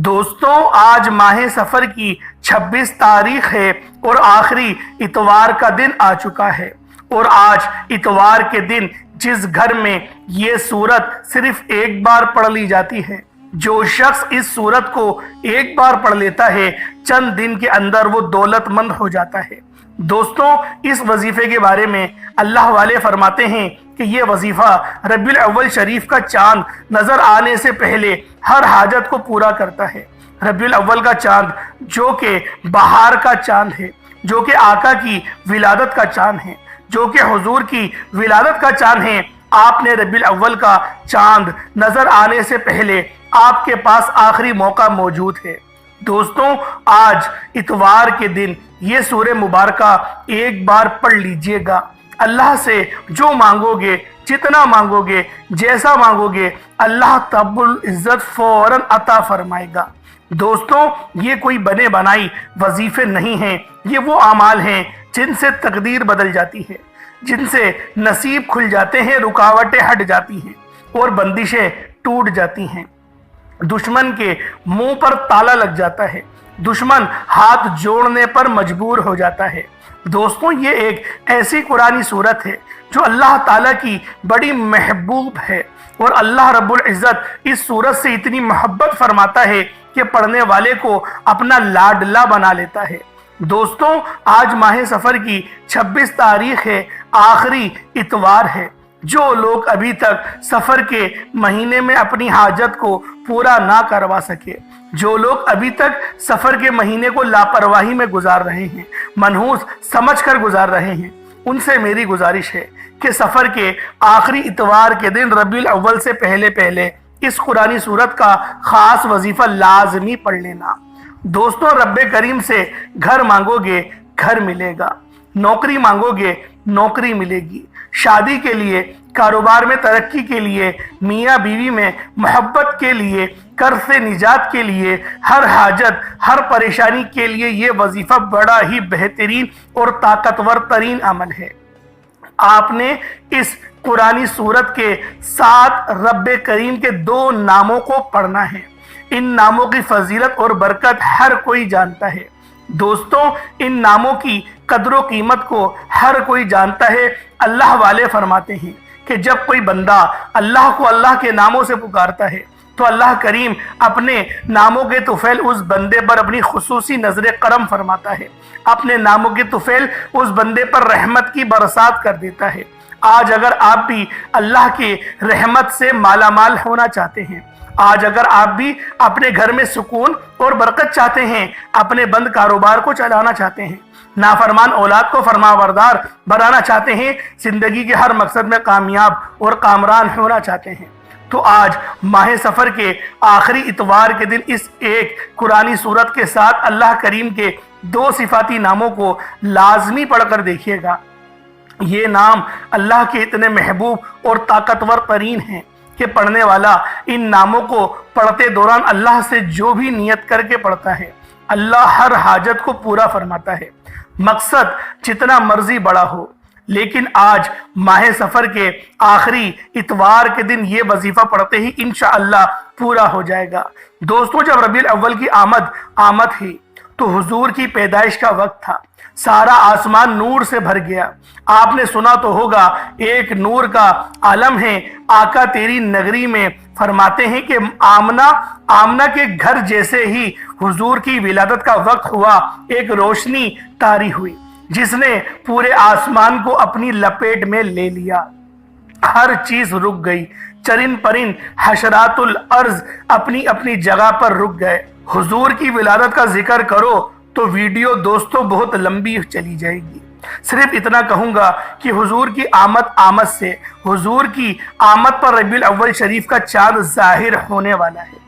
دوستوں آج ماہ سفر کی 26 تاریخ ہے اور آخری اتوار کا دن آ چکا ہے۔ اور آج اتوار کے دن جس گھر میں یہ سورت صرف ایک بار پڑھ لی جاتی ہے، جو شخص اس سورت کو ایک بار پڑھ لیتا ہے چند دن کے اندر وہ دولت مند ہو جاتا ہے۔ دوستوں اس وظیفے کے بارے میں اللہ والے فرماتے ہیں کہ یہ وظیفہ ربیع الاول شریف کا چاند نظر آنے سے پہلے ہر حاجت کو پورا کرتا ہے۔ ربیع الاول کا چاند جو کہ بہار کا چاند ہے، جو کہ آقا کی ولادت کا چاند ہے، جو کہ حضور کی ولادت کا چاند ہے، آپ نے ربیع الاول کا چاند نظر آنے سے پہلے آپ کے پاس آخری موقع موجود ہے۔ دوستوں آج اتوار کے دن یہ سورہ مبارکہ ایک بار پڑھ لیجئے گا۔ اللہ سے جو مانگو گے، جتنا مانگو گے، جیسا مانگو گے، اللہ رب العزت فوراً عطا فرمائے گا۔ دوستوں یہ کوئی بنے بنائی وظیفے نہیں ہیں، یہ وہ اعمال ہیں جن سے تقدیر بدل جاتی ہے، جن سے نصیب کھل جاتے ہیں، رکاوٹیں ہٹ جاتی ہیں اور بندشیں ٹوٹ جاتی ہیں۔ دشمن کے منہ پر تالا لگ جاتا ہے، دشمن ہاتھ جوڑنے پر مجبور ہو جاتا ہے۔ دوستوں یہ ایک ایسی قرآنی سورت ہے جو اللہ تعالیٰ کی بڑی محبوب ہے، اور اللہ رب العزت اس سورت سے اتنی محبت فرماتا ہے کہ پڑھنے والے کو اپنا لاڈلا بنا لیتا ہے۔ دوستوں آج ماہ سفر کی 26 تاریخ ہے، آخری اتوار ہے۔ جو لوگ ابھی تک سفر کے مہینے میں اپنی حاجت کو پورا نہ کروا سکے، جو لوگ ابھی تک سفر کے مہینے کو لاپرواہی میں گزار رہے ہیں، منحوس سمجھ کر گزار رہے ہیں، ان سے میری گزارش ہے کہ سفر کے آخری اتوار کے دن ربیع الاول سے پہلے اس قرآنی سورت کا خاص وظیفہ لازمی پڑھ لینا۔ دوستوں رب کریم سے گھر مانگو گے گھر ملے گا، نوکری مانگو گے نوکری ملے گی، شادی کے لیے، کاروبار میں ترقی کے لیے، میاں بیوی میں محبت کے لیے، قرض سے نجات کے لیے، ہر حاجت ہر پریشانی کے لیے یہ وظیفہ بڑا ہی بہترین اور طاقتور ترین عمل ہے۔ آپ نے اس قرآنی سورت کے ساتھ رب کریم کے 2 ناموں کو پڑھنا ہے۔ ان ناموں کی فضیلت اور برکت ہر کوئی جانتا ہے۔ دوستوں ان ناموں کی قدر و قیمت کو ہر کوئی جانتا ہے۔ اللہ والے فرماتے ہیں کہ جب کوئی بندہ اللہ کو اللہ کے ناموں سے پکارتا ہے تو اللہ کریم اپنے ناموں کے طفیل اس بندے پر اپنی خصوصی نظر کرم فرماتا ہے، اپنے ناموں کے طفیل اس بندے پر رحمت کی برسات کر دیتا ہے۔ آج اگر آپ بھی اللہ کی رحمت سے مالا مال ہونا چاہتے ہیں، آج اگر آپ بھی اپنے گھر میں سکون اور برکت چاہتے ہیں، اپنے بند کاروبار کو چلانا چاہتے ہیں، نافرمان اولاد کو فرمانبردار بنانا چاہتے ہیں، زندگی کے ہر مقصد میں کامیاب اور کامران ہونا چاہتے ہیں، تو آج ماہ سفر کے آخری اتوار کے دن اس ایک قرآنی سورت کے ساتھ اللہ کریم کے 2 صفاتی ناموں کو لازمی پڑھ کر دیکھیے گا۔ یہ نام اللہ کے اتنے محبوب اور طاقتور ترین ہیں کہ پڑھنے والا ان ناموں کو پڑھتے دوران اللہ سے جو بھی نیت کر کے پڑھتا ہے، اللہ ہر حاجت کو پورا فرماتا ہے، مقصد جتنا مرضی بڑا ہو۔ لیکن آج ماہ سفر کے آخری اتوار کے دن یہ وظیفہ پڑھتے ہی انشاءاللہ پورا ہو جائے گا۔ دوستوں جب ربیع الاول کی آمد ہی تو حضور کی پیدائش کا وقت تھا، سارا آسمان نور سے بھر گیا۔ آپ نے سنا تو ہوگا ایک نور کا عالم ہے، آقا تیری نگری میں فرماتے ہیں کہ آمنہ کے گھر جیسے ہی حضور کی ولادت کا وقت ہوا، ایک روشنی طاری ہوئی جس نے پورے آسمان کو اپنی لپیٹ میں لے لیا۔ ہر چیز رک گئی، چرند پرند حشرات الارض اپنی اپنی جگہ پر رک گئے۔ حضور کی ولادت کا ذکر کرو تو ویڈیو دوستوں بہت لمبی چلی جائے گی۔ صرف اتنا کہوں گا کہ حضور کی آمد سے، حضور کی آمد پر ربیع الاول شریف کا چاند ظاہر ہونے والا ہے۔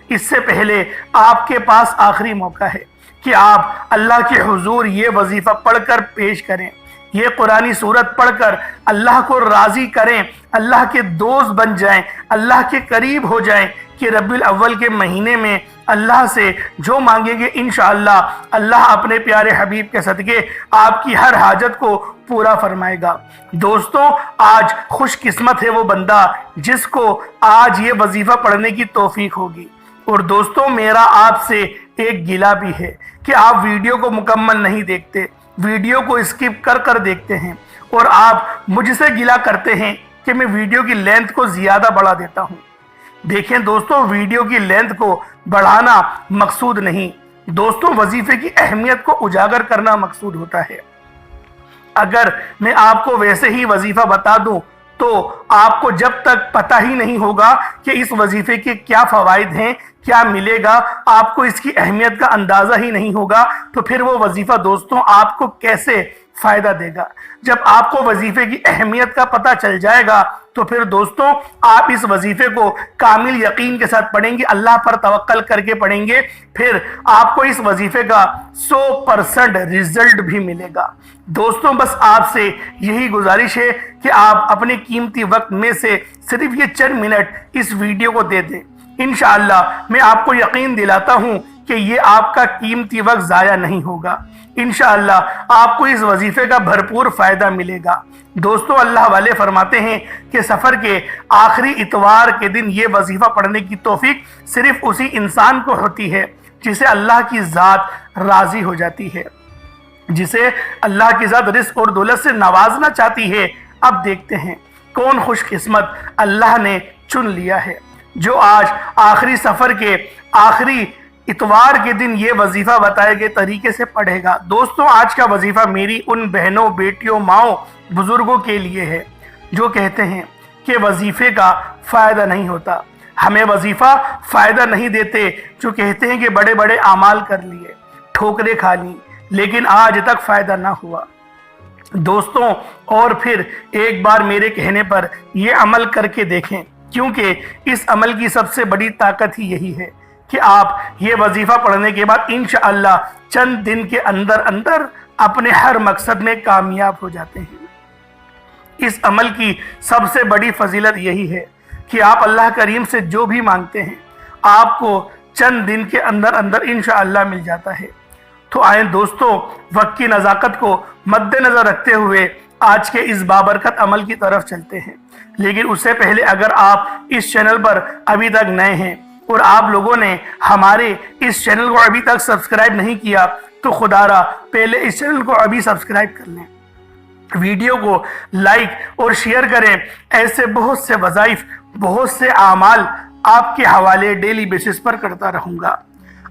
اس سے پہلے آپ کے پاس آخری موقع ہے کہ آپ اللہ کے حضور یہ وظیفہ پڑھ کر پیش کریں، یہ قرآنی سورت پڑھ کر اللہ کو راضی کریں، اللہ کے دوست بن جائیں، اللہ کے قریب ہو جائیں کہ ربیع الاول کے مہینے میں اللہ سے جو مانگیں گے انشاءاللہ اللہ اپنے پیارے حبیب کے صدقے آپ کی ہر حاجت کو پورا فرمائے گا۔ دوستوں آج خوش قسمت ہے وہ بندہ جس کو آج یہ وظیفہ پڑھنے کی توفیق ہوگی۔ اور دوستوں میرا آپ سے ایک گلہ بھی ہے کہ آپ ویڈیو کو مکمل نہیں دیکھتے، ویڈیو کو اسکپ کر کر دیکھتے ہیں اور آپ مجھ سے گلہ کرتے ہیں کہ میں ویڈیو کی لینتھ کو زیادہ بڑھا دیتا ہوں۔ دیکھیں دوستوں، ویڈیو کی لینتھ کو بڑھانا مقصود نہیں، دوستوں وظیفے کی اہمیت کو اجاگر کرنا مقصود ہوتا ہے۔ اگر میں آپ کو ویسے ہی وظیفہ بتا دوں تو آپ کو جب تک پتہ ہی نہیں ہوگا کہ اس وظیفے کے کیا فوائد ہیں، کیا ملے گا، آپ کو اس کی اہمیت کا اندازہ ہی نہیں ہوگا تو پھر وہ وظیفہ دوستوں آپ کو کیسے فائدہ دے گا۔ جب آپ کو وظیفے کی اہمیت کا پتہ چل جائے گا تو پھر دوستوں آپ اس وظیفے کو کامل یقین کے ساتھ پڑھیں گے، اللہ پر توکل کر کے پڑھیں گے، پھر آپ کو اس وظیفے کا 100% رزلٹ بھی ملے گا۔ دوستوں بس آپ سے یہی گزارش ہے کہ آپ اپنے قیمتی وقت میں سے صرف یہ چند منٹ اس ویڈیو کو دے دیں۔ انشاءاللہ میں آپ کو یقین دلاتا ہوں کہ یہ آپ کا قیمتی وقت ضائع نہیں ہوگا، انشاءاللہ آپ کو اس وظیفے کا بھرپور فائدہ ملے گا۔ دوستوں اللہ والے فرماتے ہیں کہ سفر کے آخری اتوار کے دن یہ وظیفہ پڑھنے کی توفیق صرف اسی انسان کو ہوتی ہے جسے اللہ کی ذات راضی ہو جاتی ہے، جسے اللہ کی ذات رزق اور دولت سے نوازنا چاہتی ہے۔ اب دیکھتے ہیں کون خوش قسمت اللہ نے چن لیا ہے جو آج آخری سفر کے آخری اتوار کے دن یہ وظیفہ بتائے گئے طریقے سے پڑھے گا۔ دوستوں آج کا وظیفہ میری ان بہنوں، بیٹیوں، ماؤں، بزرگوں کے لیے ہے جو کہتے ہیں کہ وظیفے کا فائدہ نہیں ہوتا، ہمیں وظیفہ فائدہ نہیں دیتے، جو کہتے ہیں کہ بڑے بڑے اعمال کر لیے، ٹھوکریں کھا لیں لیکن آج تک فائدہ نہ ہوا۔ دوستوں اور پھر ایک بار میرے کہنے پر یہ عمل کر کے دیکھیں، کیونکہ اس عمل کی سب سے بڑی طاقت ہی یہی ہے کہ آپ یہ وظیفہ پڑھنے کے بعد انشاءاللہ چند دن کے اندر اندر اپنے ہر مقصد میں کامیاب ہو جاتے ہیں۔ اس عمل کی سب سے بڑی فضیلت یہی ہے کہ آپ اللہ کریم سے جو بھی مانگتے ہیں آپ کو چند دن کے اندر اندر انشاءاللہ مل جاتا ہے۔ تو آئیں دوستوں وقت کی نزاکت کو مد نظر رکھتے ہوئے آج کے اس بابرکت عمل کی طرف چلتے ہیں، لیکن اس سے پہلے اگر آپ اس چینل پر ابھی تک نئے ہیں اور آپ لوگوں نے ہمارے اس چینل کو ابھی تک سبسکرائب نہیں کیا تو خدا را پہلے اس چینل کو ابھی سبسکرائب کر لیں، ویڈیو کو لائک اور شیئر کریں۔ ایسے بہت سے وظائف، بہت سے اعمال آپ کے حوالے ڈیلی بیسس پر کرتا رہوں گا۔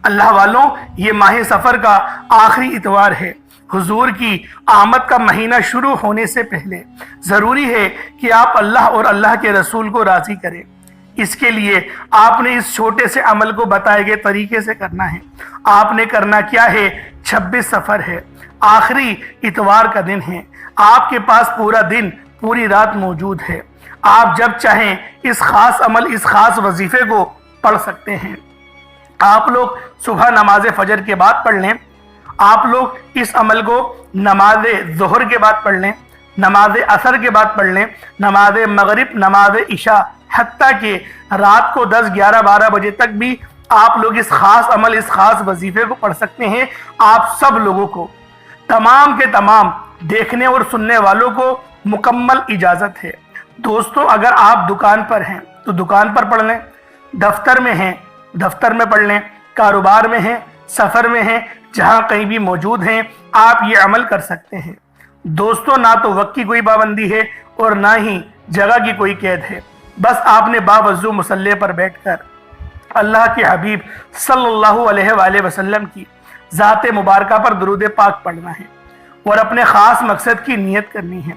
اللہ والوں یہ ماہ سفر کا آخری اتوار ہے، حضور کی آمد کا مہینہ شروع ہونے سے پہلے ضروری ہے کہ آپ اللہ اور اللہ کے رسول کو راضی کریں۔ اس کے لیے آپ نے اس چھوٹے سے عمل کو بتائے گئے طریقے سے کرنا ہے۔ آپ نے کرنا کیا ہے؟ 26 سفر ہے، آخری اتوار کا دن ہے، آپ کے پاس پورا دن، پوری رات موجود ہے، آپ جب چاہیں اس خاص عمل، اس خاص وظیفے کو پڑھ سکتے ہیں۔ آپ لوگ صبح نماز فجر کے بعد پڑھ لیں، آپ لوگ اس عمل کو نماز ظہر کے بعد پڑھ لیں، نماز عصر کے بعد پڑھ لیں، نماز مغرب، نماز عشاء، حتیٰ کہ رات کو 10، 11، 12 بجے تک بھی آپ لوگ اس خاص عمل، اس خاص وظیفے کو پڑھ سکتے ہیں۔ آپ سب لوگوں کو، تمام کے تمام دیکھنے اور سننے والوں کو مکمل اجازت ہے۔ دوستوں اگر آپ دکان پر ہیں تو دکان پر پڑھ لیں، دفتر میں ہیں دفتر میں پڑھ لیں، کاروبار میں ہیں، سفر میں ہیں، جہاں کہیں بھی موجود ہیں آپ یہ عمل کر سکتے ہیں۔ دوستوں نہ تو وقت کی کوئی پابندی ہے اور نہ ہی جگہ کی کوئی قید ہے، بس آپ نے باوضو مصلی پر بیٹھ کر اللہ کے حبیب صلی اللہ علیہ وآلہ وسلم کی ذات مبارکہ پر درود پاک پڑھنا ہے اور اپنے خاص مقصد کی نیت کرنی ہے۔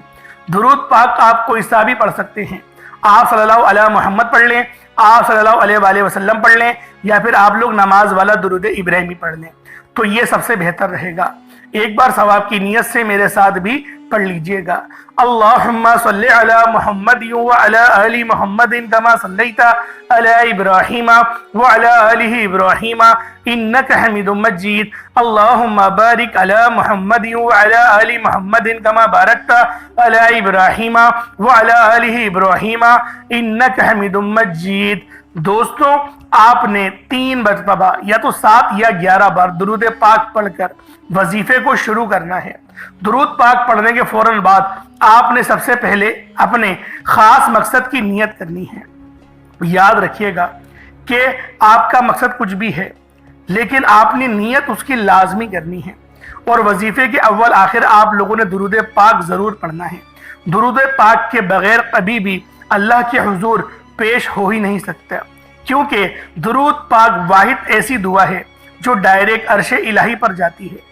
درود پاک آپ کوئی سا بھی پڑھ سکتے ہیں، آپ صلی اللہ علیہ محمد پڑھ لیں، آپ صلی اللہ علیہ وآلہ وسلم پڑھ لیں، یا پھر آپ لوگ نماز والا درود ابراہیمی پڑھ لیں تو یہ سب سے بہتر رہے گا۔ ایک بار ثواب کی نیت سے میرے ساتھ بھی پڑھ لیجئے گا۔ اللہم صلی علی محمد وعلی آل محمد کما صلیت علی ابراہیم وعلی آل ابراہیم انک حمید مجید۔ اللہم بارک علی محمد وعلی آل محمد کما بارکت علی ابراہیم وعلی آل ابراہیم انک حمید مجید۔ دوستوں آپ نے 3 مرتبہ یا تو 7 یا 11 بار درود پاک پڑھ کر وظیفے کو شروع کرنا ہے۔ درود پاک پڑھنے کے فوراً بعد آپ نے سب سے پہلے اپنے خاص مقصد کی نیت کرنی ہے۔ یاد رکھیے گا کہ آپ کا مقصد کچھ بھی ہے، لیکن آپ نے نیت اس کی لازمی کرنی ہے، اور وظیفے کے اول آخر آپ لوگوں نے درود پاک ضرور پڑھنا ہے۔ درود پاک کے بغیر کبھی بھی اللہ کے حضور پیش ہو ہی نہیں سکتا، کیونکہ درود پاک واحد ایسی دعا ہے جو ڈائریکٹ عرش الہی پر جاتی ہے۔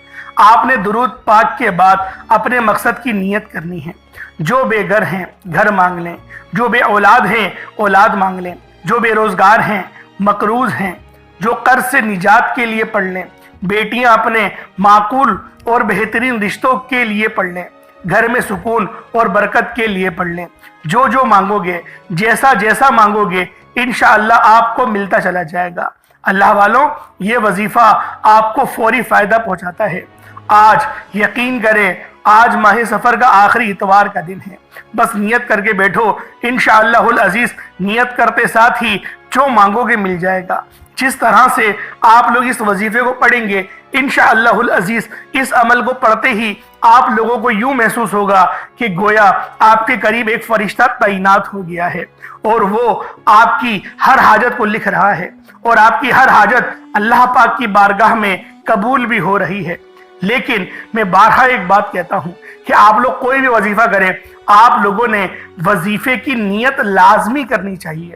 آپ نے درود پاک کے بعد اپنے مقصد کی نیت کرنی ہے۔ جو بے گھر ہیں گھر مانگ لیں، جو بے اولاد ہیں اولاد مانگ لیں، جو بے روزگار ہیں مقروض ہیں، جو قرض سے نجات کے لیے پڑھ لیں، بیٹیاں اپنے معقول اور بہترین رشتوں کے لیے پڑھ لیں، گھر میں سکون اور برکت کے لیے پڑھ لیں۔ جو مانگو گے، جیسا جیسا مانگو گے، انشاءاللہ آپ کو ملتا چلا جائے گا۔ اللہ والوں، یہ وظیفہ آپ کو فوری فائدہ پہنچاتا ہے۔ آج یقین کریں، آج ماہ سفر کا آخری اتوار کا دن ہے۔ بس نیت کر کے بیٹھو، انشاءاللہ العزیز نیت کرتے ساتھ ہی جو مانگو گے مل جائے گا۔ جس طرح سے آپ لوگ اس وظیفے کو پڑھیں گے، انشاءاللہ العزیز اس عمل کو پڑھتے ہی آپ لوگوں کو یوں محسوس ہوگا کہ گویا آپ کے قریب ایک فرشتہ تعینات ہو گیا ہے، اور وہ آپ کی ہر حاجت کو لکھ رہا ہے، اور آپ کی ہر حاجت اللہ پاک کی بارگاہ میں قبول بھی ہو رہی ہے۔ لیکن میں بارہا ایک بات کہتا ہوں کہ آپ لوگ کوئی بھی وظیفہ کریں، آپ لوگوں نے وظیفے کی نیت لازمی کرنی چاہیے،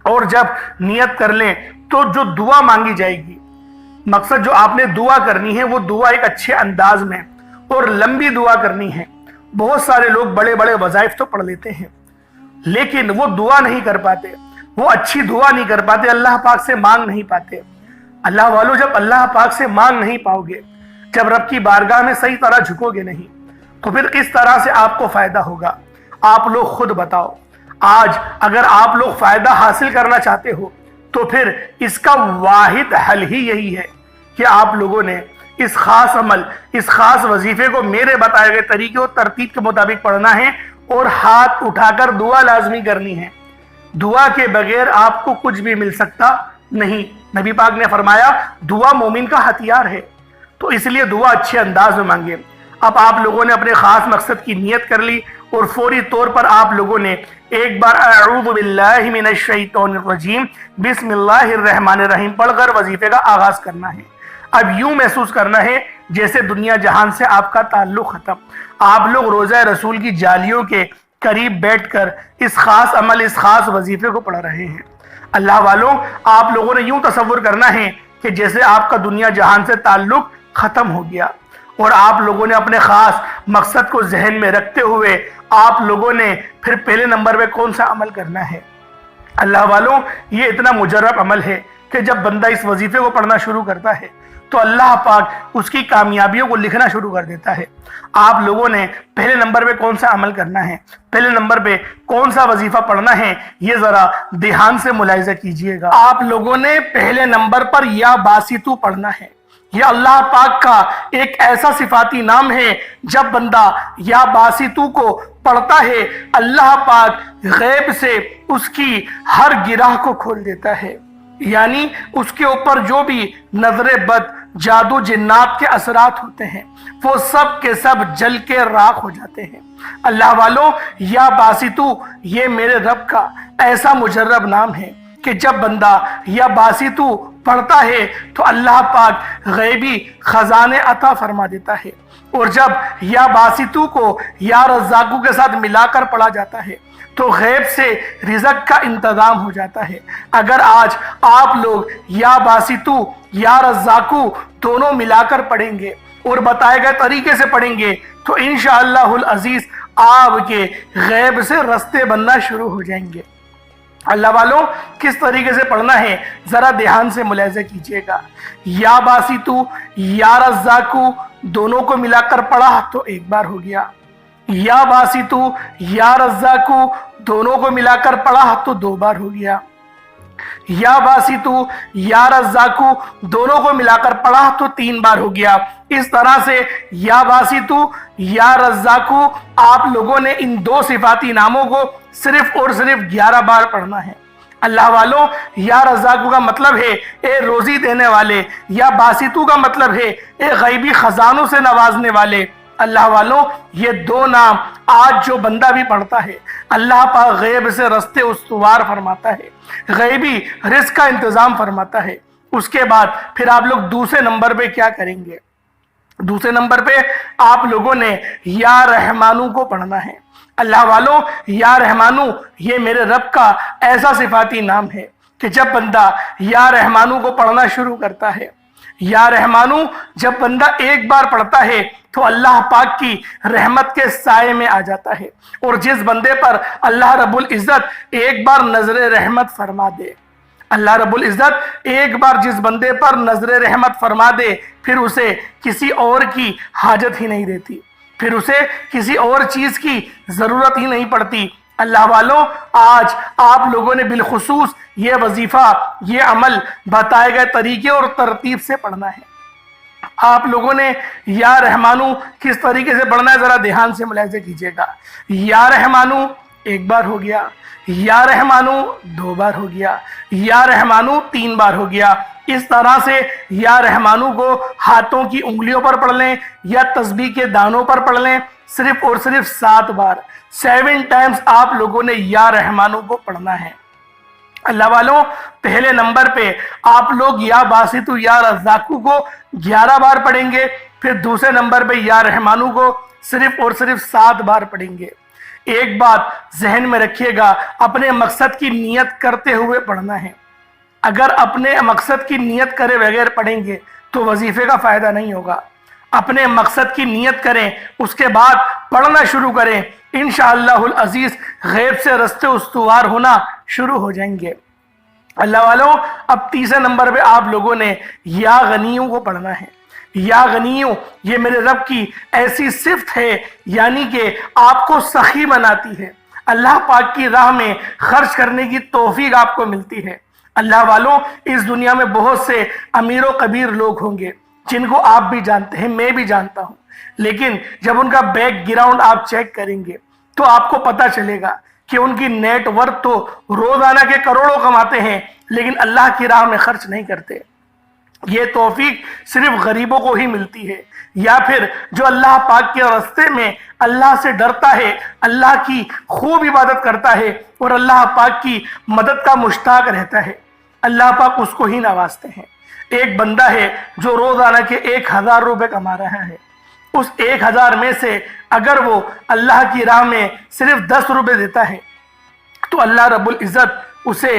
اور جب نیت کر لیں تو جو دعا مانگی جائے گی، مقصد جو آپ نے دعا کرنی ہے وہ دعا ایک اچھے انداز میں اور لمبی دعا کرنی ہے۔ بہت سارے لوگ بڑے بڑے وظائف تو پڑھ لیتے ہیں، لیکن وہ دعا نہیں کر پاتے، وہ اچھی دعا نہیں کر پاتے، اللہ پاک سے مانگ نہیں پاتے۔ اللہ والوں، جب اللہ پاک سے مانگ نہیں پاؤ گے، جب رب کی بارگاہ میں صحیح طرح جھکو گے نہیں، تو پھر کس طرح سے آپ کو فائدہ ہوگا؟ آپ لوگ خود بتاؤ۔ آج اگر آپ لوگ فائدہ حاصل کرنا چاہتے ہو تو پھر اس کا واحد حل ہی یہی ہے کہ آپ لوگوں نے اس خاص عمل، اس خاص وظیفے کو میرے بتائے گئے طریقے اور ترتیب کے مطابق پڑھنا ہے، اور ہاتھ اٹھا کر دعا لازمی کرنی ہے۔ دعا کے بغیر آپ کو کچھ بھی مل سکتا نہیں۔ نبی پاک نے فرمایا دعا مومن کا ہتھیار ہے، تو اس لیے دعا اچھے انداز میں مانگیں۔ اب آپ لوگوں نے اپنے خاص مقصد کی نیت کر لی، اور فوری طور پر آپ لوگوں نے ایک بار اعوذ باللہ من الشیطان الرجیم بسم اللہ الرحمن الرحیم پڑھ کر وظیفے کا آغاز کرنا ہے۔ اب یوں محسوس کرنا ہے جیسے دنیا جہان سے آپ کا تعلق ختم۔ آپ لوگ روضہ رسول کی جالیوں کے قریب بیٹھ کر اس خاص عمل، اس خاص وظیفے کو پڑھ رہے ہیں۔ اللہ والوں، آپ لوگوں نے یوں تصور کرنا ہے کہ جیسے آپ کا دنیا جہان سے تعلق ختم ہو گیا، اور آپ لوگوں نے اپنے خاص مقصد کو ذہن میں رکھتے ہوئے آپ لوگوں نے پھر پہلے نمبر پہ کون سا عمل کرنا ہے؟ اللہ والوں، یہ اتنا مجرب عمل ہے کہ جب بندہ اس وظیفے کو پڑھنا شروع کرتا ہے تو اللہ پاک اس کی کامیابیوں کو لکھنا شروع کر دیتا ہے۔ آپ لوگوں نے پہلے نمبر پہ کون سا عمل کرنا ہے، پہلے نمبر پہ کون سا وظیفہ پڑھنا ہے، یہ ذرا دھیان سے ملاحظہ کیجئے گا۔ آپ لوگوں نے پہلے نمبر پر یا باسطو پڑھنا ہے۔ یہ اللہ پاک کا ایک ایسا صفاتی نام ہے، جب بندہ یا باسطو کو پڑھتا ہے اللہ پاک غیب سے اس کی ہر گرہ کو کھول دیتا ہے، یعنی اس کے اوپر جو بھی نظر بد، جادو، جنات کے اثرات ہوتے ہیں وہ سب کے سب جل کے راکھ ہو جاتے ہیں۔ اللہ والوں، یا باسطو یہ میرے رب کا ایسا مجرب نام ہے کہ جب بندہ یا باسطو پڑھتا ہے تو اللہ پاک غیبی خزانے عطا فرما دیتا ہے، اور جب یا باسطو کو یا رزاقو کے ساتھ ملا کر پڑھا جاتا ہے تو غیب سے رزق کا انتظام ہو جاتا ہے۔ اگر آج آپ لوگ یا باسطو یا رزاقو دونوں ملا کر پڑھیں گے اور بتائے گئے طریقے سے پڑھیں گے تو انشاءاللہ العزیز آپ کے غیب سے رستے بننا شروع ہو جائیں گے۔ اللہ والوں، کس طریقے سے پڑھنا ہے ذرا دھیان سے ملاحظہ کیجئے گا۔ یا باسطو یا رزاقو دونوں کو ملا کر پڑھا تو ایک بار ہو گیا، یا باسطو یا رزاقو دونوں کو ملا کر پڑھا تو دو بار ہو گیا، یا باسطو یا رزاقو دونوں کو ملا کر پڑھا تو تین بار ہو گیا۔ اس طرح سے یا باسطو یا رزاقو آپ لوگوں نے ان دو صفاتی ناموں کو صرف اور صرف 11 بار پڑھنا ہے۔ اللہ والوں، یا رزاقو کا مطلب ہے اے روزی دینے والے، یا باسطو کا مطلب ہے اے غیبی خزانوں سے نوازنے والے، اللہ والوں یہ دو نام آج جو بندہ بھی پڑھتا ہے اللہ پاک غیب سے رستے استوار فرماتا ہے، غیبی رزق کا انتظام فرماتا ہے۔ اس کے بعد پھر آپ لوگ دوسرے نمبر پہ کیا کریں گے؟ دوسرے نمبر پہ آپ لوگوں نے یا رحمانو کو پڑھنا ہے۔ اللہ والوں یا رحمانو یہ میرے رب کا ایسا صفاتی نام ہے کہ جب بندہ یا رحمانو کو پڑھنا شروع کرتا ہے، یا رحمانو جب بندہ ایک بار پڑھتا ہے تو اللہ پاک کی رحمت کے سائے میں آ جاتا ہے، اور جس بندے پر اللہ رب العزت ایک بار نظر رحمت فرما دے، اللہ رب العزت ایک بار جس بندے پر نظر رحمت فرما دے پھر اسے کسی اور کی حاجت ہی نہیں رہتی، پھر اسے کسی اور چیز کی ضرورت ہی نہیں پڑتی۔ اللہ والوں آج آپ لوگوں نے بالخصوص یہ وظیفہ، یہ عمل بتائے گئے طریقے اور ترتیب سے پڑھنا ہے۔ آپ لوگوں نے یا رحمانو کس طریقے سے پڑھنا ہے ذرا دھیان سے ملاحظہ کیجئے گا۔ یا رحمانو ایک بار ہو گیا، یا رحمانو دو بار ہو گیا، یا رحمانو تین بار ہو گیا۔ اس طرح سے یا رحمانو کو ہاتھوں کی انگلیوں پر پڑھ لیں یا تسبیح کے دانوں پر پڑھ لیں، صرف اور صرف 7 بار 7 ٹائمز آپ لوگوں نے یا رحمانو کو پڑھنا ہے۔ اللہ والوں پہلے نمبر پہ آپ لوگ یا باسطو یا رزاقو کو 11 بار پڑھیں گے، پھر دوسرے نمبر پہ یا رحمانو کو صرف اور صرف 7 بار پڑھیں گے۔ ایک بات ذہن میں رکھیے گا، اپنے مقصد کی نیت کرتے ہوئے پڑھنا ہے۔ اگر اپنے مقصد کی نیت کرے بغیر پڑھیں گے تو وظیفے کا فائدہ نہیں ہوگا۔ اپنے مقصد کی نیت کریں، اس کے بعد پڑھنا شروع کریں، انشاءاللہ العزیز غیب سے رستے استوار ہونا شروع ہو جائیں گے۔ اللہ والوں اب تیسرے نمبر پہ آپ لوگوں نے یا غنیوں کو پڑھنا ہے۔ یا غنیوں یہ میرے رب کی ایسی صفت ہے، یعنی کہ آپ کو سخی بناتی ہے، اللہ پاک کی راہ میں خرچ کرنے کی توفیق آپ کو ملتی ہے۔ اللہ والوں اس دنیا میں بہت سے امیر و کبیر لوگ ہوں گے جن کو آپ بھی جانتے ہیں، میں بھی جانتا ہوں، لیکن جب ان کا بیک گراؤنڈ آپ چیک کریں گے تو آپ کو پتہ چلے گا کہ ان کی نیٹ ورتھ تو روزانہ کے کروڑوں کماتے ہیں لیکن اللہ کی راہ میں خرچ نہیں کرتے۔ یہ توفیق صرف غریبوں کو ہی ملتی ہے، یا پھر جو اللہ پاک کے راستے میں اللہ سے ڈرتا ہے، اللہ کی خوب عبادت کرتا ہے اور اللہ پاک کی مدد کا مشتاق رہتا ہے، اللہ پاک اس کو ہی نوازتے ہیں۔ ایک بندہ ہے جو روزانہ کے 1000 روپے کما رہا ہے، اس 1000 میں سے اگر وہ اللہ کی راہ میں صرف 10 روپے دیتا ہے تو اللہ رب العزت اسے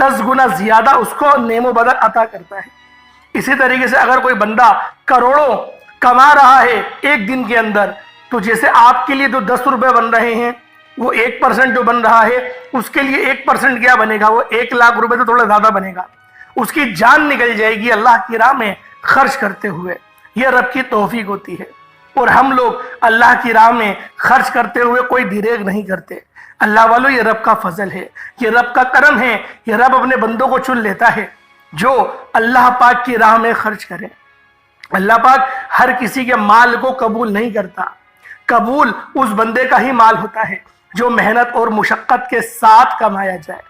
10 گنا زیادہ اس کو نعم و بدل عطا کرتا ہے۔ اسی طریقے سے اگر کوئی بندہ کروڑوں کما رہا ہے ایک دن کے اندر، تو جیسے آپ کے لیے جو 10 روپے بن رہے ہیں وہ 1% جو بن رہا ہے، اس کے لیے 1% کیا بنے گا؟ وہ 1 لاکھ روپے تو تھوڑا زیادہ بنے گا۔ اس کی جان نکل جائے گی اللہ کی راہ میں خرچ کرتے ہوئے۔ یہ رب کی توفیق ہوتی ہے، اور ہم لوگ اللہ کی راہ میں خرچ کرتے ہوئے کوئی دریغ نہیں کرتے۔ اللہ والوں یہ رب کا فضل ہے، یہ رب کا کرم ہے، یہ رب اپنے بندوں کو چن لیتا ہے جو اللہ پاک کی راہ میں خرچ کرے۔ اللہ پاک ہر کسی کے مال کو قبول نہیں کرتا، قبول اس بندے کا ہی مال ہوتا ہے جو محنت اور مشقت کے ساتھ کمایا جائے۔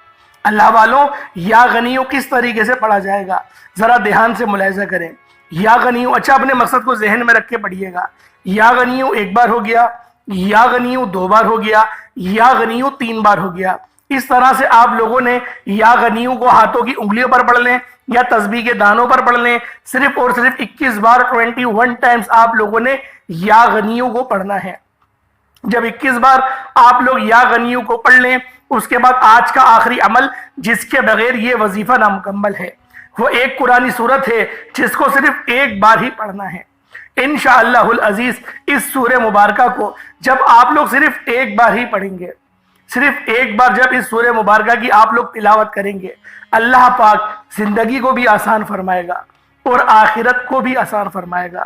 اللہ والوں یا غنیوں کس طریقے سے پڑھا جائے گا ذرا دھیان سے ملاحظہ کریں۔ یا غنیوں اچھا اپنے مقصد کو ذہن میں رکھ کے پڑھیے گا۔ یا غنیوں 1 بار ہو گیا، یا غنیوں 2 بار ہو گیا، یا غنیوں 3 بار ہو گیا۔ اس طرح سے آپ لوگوں نے یا غنیوں کو ہاتھوں کی انگلیوں پر پڑھ لیں یا تسبیح کے دانوں پر پڑھ لیں، صرف اور صرف 21 بار 21 ٹائمز آپ لوگوں نے یا غنیوں کو پڑھنا ہے۔ جب 21 بار آپ لوگ یا غنیوں کو پڑھ لیں، اس کے بعد آج کا آخری عمل جس کے بغیر یہ وظیفہ نامکمل ہے، وہ ایک قرآنی سورت ہے جس کو صرف 1 بار ہی پڑھنا ہے۔ انشاءاللہ العزیز اس سورہ مبارکہ کو جب آپ لوگ صرف 1 بار ہی پڑھیں گے، صرف 1 بار جب اس سورہ مبارکہ کی آپ لوگ تلاوت کریں گے، اللہ پاک زندگی کو بھی آسان فرمائے گا اور آخرت کو بھی آسان فرمائے گا۔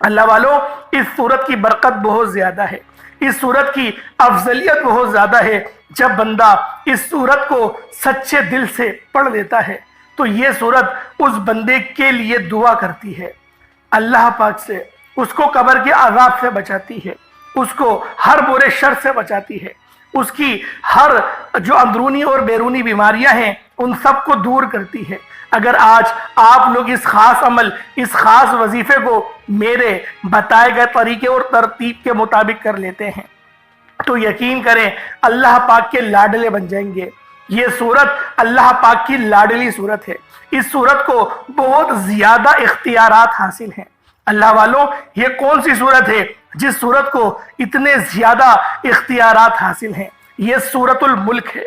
اللہ والوں اس سورت کی برکت بہت زیادہ ہے، اس سورت کی افضلیت بہت زیادہ ہے۔ جب بندہ اس سورت کو سچے دل سے پڑھ لیتا ہے تو یہ سورت اس بندے کے لیے دعا کرتی ہے اللہ پاک سے، اس کو قبر کے عذاب سے بچاتی ہے، اس کو ہر برے شر سے بچاتی ہے، اس کی ہر جو اندرونی اور بیرونی بیماریاں ہیں ان سب کو دور کرتی ہے۔ اگر آج آپ لوگ اس خاص عمل، اس خاص وظیفے کو میرے بتائے گئے طریقے اور ترتیب کے مطابق کر لیتے ہیں تو یقین کریں اللہ پاک کے لاڈلے بن جائیں گے۔ یہ سورت اللہ پاک کی لاڈلی سورت ہے۔ اس سورت کو بہت زیادہ اختیارات حاصل ہیں۔ اللہ والوں، یہ کون سی سورت ہے جس سورت کو اتنے زیادہ اختیارات حاصل ہیں؟ یہ سورت الملک ہے۔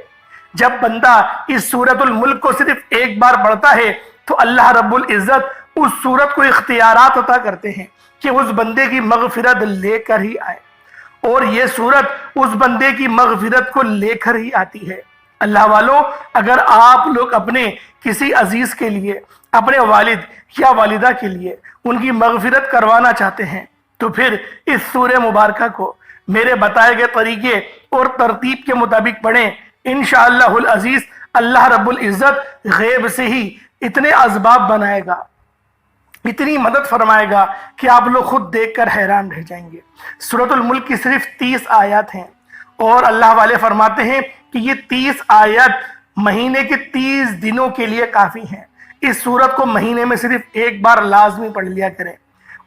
جب بندہ اس سورت الملک کو صرف ایک بار پڑھتا ہے تو اللہ رب العزت اس سورت کو اختیارات عطا کرتے ہیں کہ اس بندے کی مغفرت لے کر ہی آئے، اور یہ سورت اس بندے کی مغفرت کو لے کر ہی آتی ہے۔ اللہ والوں، اگر آپ لوگ اپنے کسی عزیز کے لیے، اپنے والد یا والدہ کے لیے ان کی مغفرت کروانا چاہتے ہیں تو پھر اس سورہ مبارکہ کو میرے بتائے گئے طریقے اور ترتیب کے مطابق پڑھیں۔ انشاءاللہ العزیز اللہ رب العزت غیب سے ہی اتنے اسباب بنائے گا، اتنی مدد فرمائے گا کہ آپ لوگ خود دیکھ کر حیران رہ جائیں گے۔ سورۃ الملک کی صرف 30 آیات ہیں اور اللہ والے فرماتے ہیں کہ یہ 30 آیت مہینے کے 30 دنوں کے لیے کافی ہیں۔ اس سورت کو مہینے میں صرف ایک بار لازمی پڑھ لیا کریں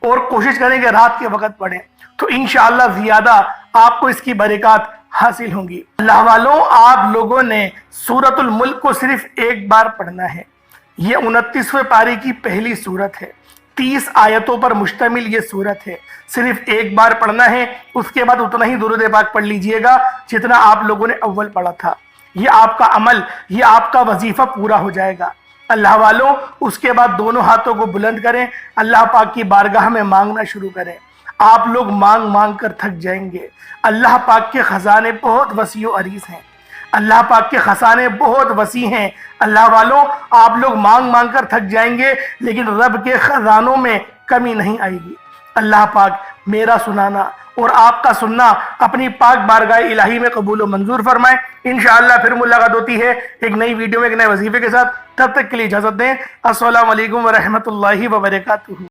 اور کوشش کریں کہ رات کے وقت پڑھیں تو انشاءاللہ زیادہ آپ کو اس کی برکات حاصل ہوں گی۔ اللہ والوں، آپ لوگوں نے سورۃ الملک کو صرف ایک بار پڑھنا ہے۔ یہ 29ویں پارے کی پہلی سورت ہے، 30 آیتوں پر مشتمل یہ سورت ہے۔ صرف ایک بار پڑھنا ہے، اس کے بعد اتنا ہی درود پاک پڑھ لیجئے گا جتنا آپ لوگوں نے اول پڑھا تھا۔ یہ آپ کا عمل، یہ آپ کا وظیفہ پورا ہو جائے گا۔ اللہ والوں، اس کے بعد دونوں ہاتھوں کو بلند کریں، اللہ پاک کی بارگاہ میں مانگنا شروع کریں۔ آپ لوگ مانگ مانگ کر تھک جائیں گے۔ اللہ پاک کے خزانے بہت وسیع و عریض ہیں، اللہ پاک کے خزانے بہت وسیع ہیں۔ اللہ والوں، آپ لوگ مانگ مانگ کر تھک جائیں گے لیکن رب کے خزانوں میں کمی نہیں آئے گی۔ اللہ پاک میرا سنانا اور آپ کا سننا اپنی پاک بارگاہ الہی میں قبول و منظور فرمائے۔ انشاءاللہ پھر ملاقات ہوتی ہے ایک نئی ویڈیو میں ایک نئے وظیفے کے ساتھ۔ تب تک کے لیے اجازت دیں۔ السلام علیکم ورحمۃ اللہ وبرکاتہ۔